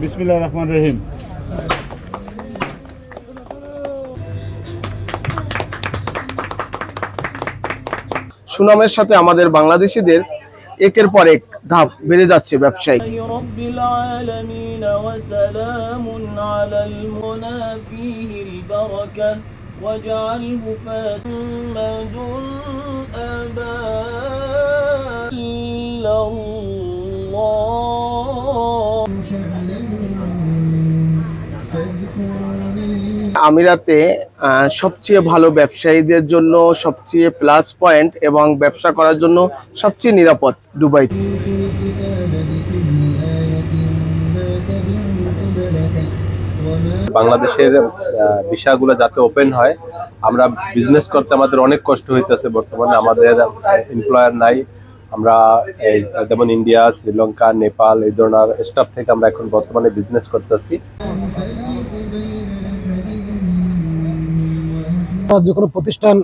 বিসমিল্লাহির রহমানির রহিম। সুনামের সাথে আমাদের বাংলাদেশিদের একের পর এক ধাপ বেড়ে যাচ্ছে ব্যবসায়িক। আমিরাতে সবচেয়ে ভালো ব্যবসায়ীদের জন্য সবচেয়ে প্লাস পয়েন্ট এবং ব্যবসা করার জন্য সবচেয়ে নিরাপদ দুবাই। বাংলাদেশের ভিসাগুলো যাতে ওপেন হয়, আমরা বিজনেস করতে আমাদের অনেক কষ্ট হইতেছে। বর্তমানে আমাদের এমপ্লয়ার নাই। আমরা যেমন ইন্ডিয়া, শ্রীলঙ্কা, নেপাল এই ধরনের স্টাফ থেকে আমরা এখন বর্তমানে বিজনেস করতেছি। যে কোনো প্রতিষ্ঠান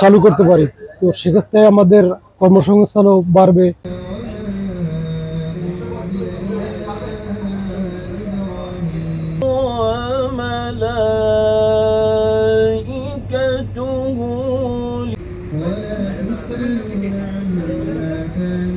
চালু করতে পারি, তো সেক্ষেত্রে আমাদের কর্মসংস্থানও বাড়বে। ولا تسألون عما كانوا